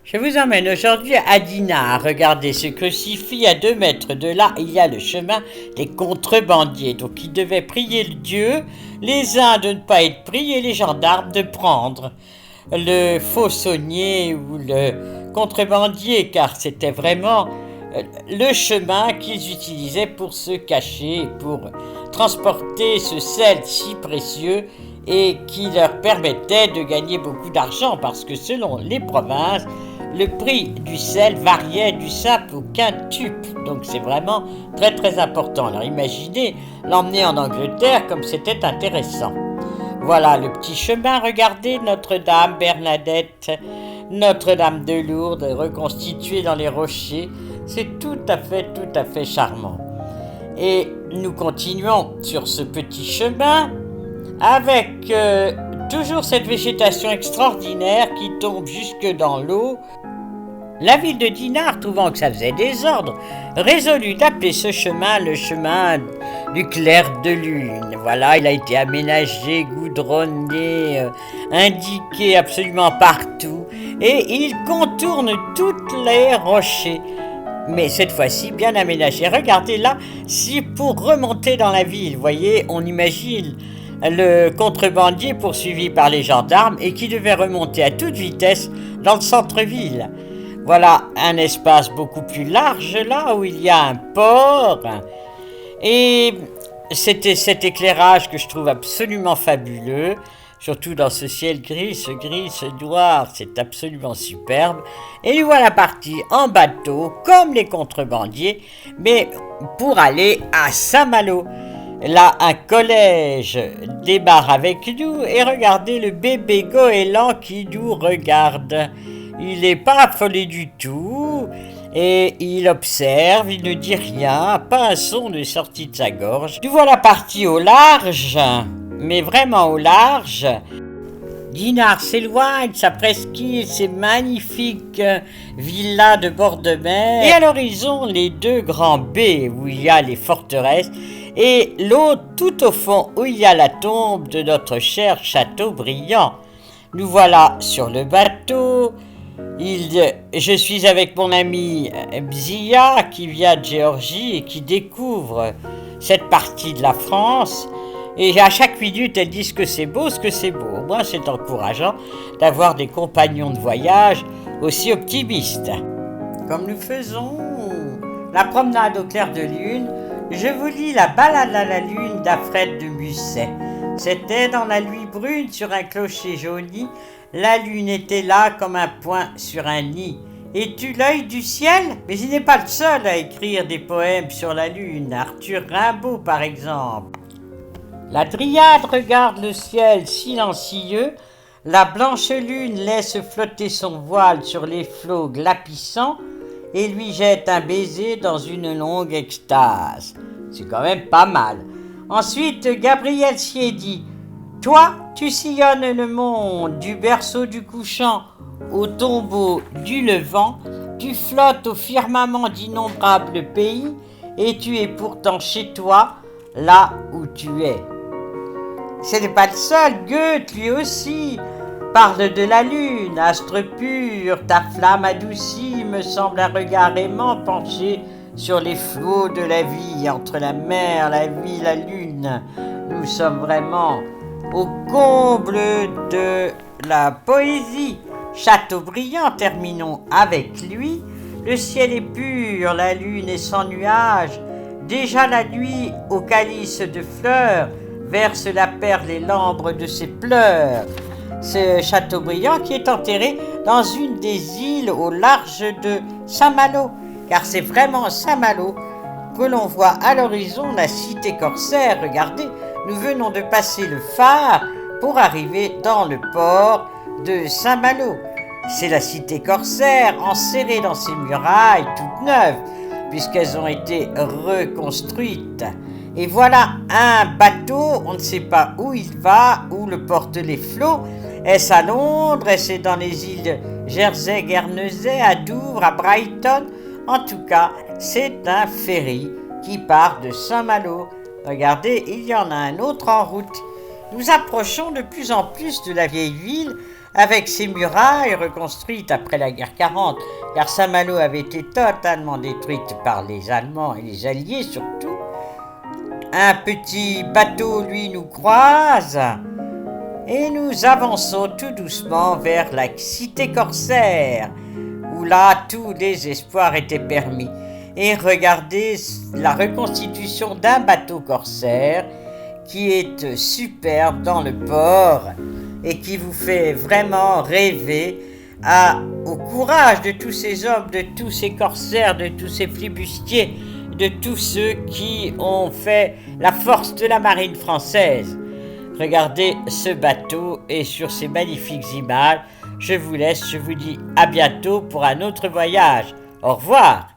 Je vous emmène aujourd'hui à Dinard. Regardez ce crucifix à 2 mètres de là. Il y a le chemin des contrebandiers. Donc ils devaient prier le Dieu, les uns de ne pas être pris et les gendarmes de prendre le fauçonnier ou le contrebandier, car c'était vraiment le chemin qu'ils utilisaient pour se cacher, pour transporter ce sel si précieux et qui leur permettait de gagner beaucoup d'argent, parce que selon les provinces, le prix du sel variait du simple au quintuple, donc c'est vraiment très très important. Alors imaginez l'emmener en Angleterre comme c'était intéressant. Voilà le petit chemin, regardez Notre-Dame, Bernadette, Notre-Dame de Lourdes reconstituée dans les rochers, c'est tout à fait charmant. Et nous continuons sur ce petit chemin avec toujours cette végétation extraordinaire qui tombe jusque dans l'eau. La ville de Dinard, trouvant que ça faisait désordre, résolut d'appeler ce chemin le chemin du clair de lune. Voilà, il a été aménagé, goudronné, indiqué absolument partout, et il contourne toutes les rochers. Mais cette fois-ci, bien aménagé. Regardez là, c'est pour remonter dans la ville. Vous voyez, on imagine le contrebandier poursuivi par les gendarmes et qui devait remonter à toute vitesse dans le centre-ville. Voilà un espace beaucoup plus large là où il y a un port. Et c'était cet éclairage que je trouve absolument fabuleux, surtout dans ce ciel gris, ce noir, c'est absolument superbe. Et nous voilà partis en bateau, comme les contrebandiers, mais pour aller à Saint-Malo. Là, un collège débarque avec nous et regardez le bébé goéland qui nous regarde. Il n'est pas affolé du tout et il observe, il ne dit rien, pas un son ne sortit de sa gorge. Nous voilà partis au large, mais vraiment au large. Dinard s'éloigne, sa presqu'île, ses magnifiques villas de bord de mer. Et à l'horizon, les 2 grands baies où il y a les forteresses. Et l'autre tout au fond où il y a la tombe de notre cher Chateaubriand. Nous voilà sur le bateau. Je suis avec mon ami Bzia qui vient de Géorgie et qui découvre cette partie de la France. Et à chaque minute, elles disent que c'est beau, ce que c'est beau. Au moins, c'est encourageant d'avoir des compagnons de voyage aussi optimistes. Comme nous faisons la promenade au clair de lune, je vous lis la balade à la lune d'Alfred de Musset. C'était dans la nuit brune sur un clocher jauni, la lune était là comme un point sur un nid. Es-tu l'œil du ciel? Mais il n'est pas le seul à écrire des poèmes sur la lune. Arthur Rimbaud, par exemple. La dryade regarde le ciel silencieux, la blanche lune laisse flotter son voile sur les flots glapissants et lui jette un baiser dans une longue extase. C'est quand même pas mal. Ensuite, Gabriel Sier dit « Toi, tu sillonnes le monde du berceau du couchant au tombeau du levant, tu flottes au firmament d'innombrables pays et tu es pourtant chez toi, là où tu es. » Ce n'est pas le seul, Goethe lui aussi parle de la lune, astre pur, ta flamme adoucie me semble un regard aimant penché sur les flots de la vie, entre la mer, la vie, la lune. Nous sommes vraiment au comble de la poésie. Chateaubriand, terminons avec lui. Le ciel est pur, la lune est sans nuage. Déjà la nuit, au calice de fleurs, verse la perle et l'ambre de ses pleurs. C'est Chateaubriand qui est enterré dans une des îles au large de Saint-Malo, car c'est vraiment Saint-Malo que l'on voit à l'horizon la cité corsaire. Regardez, nous venons de passer le phare pour arriver dans le port de Saint-Malo. C'est la cité corsaire enserrée dans ses murailles toutes neuves, puisqu'elles ont été reconstruites. Et voilà un bateau, on ne sait pas où il va, où le portent les flots. Est-ce à Londres, est-ce dans les îles Jersey, Guernesey, à Douvres, à Brighton? En tout cas, c'est un ferry qui part de Saint-Malo. Regardez, il y en a un autre en route. Nous approchons de plus en plus de la vieille ville avec ses murailles reconstruites après la guerre 40, car Saint-Malo avait été totalement détruite par les Allemands et les Alliés surtout. Un petit bateau, lui, nous croise et nous avançons tout doucement vers la cité corsaire, où là, tous les espoirs étaient permis. Et regardez la reconstitution d'un bateau corsaire qui est superbe dans le port et qui vous fait vraiment rêver au courage de tous ces hommes, de tous ces corsaires, de tous ces flibustiers, de tous ceux qui ont fait la force de la marine française. Regardez ce bateau et sur ces magnifiques images, je vous laisse, je vous dis à bientôt pour un autre voyage. Au revoir.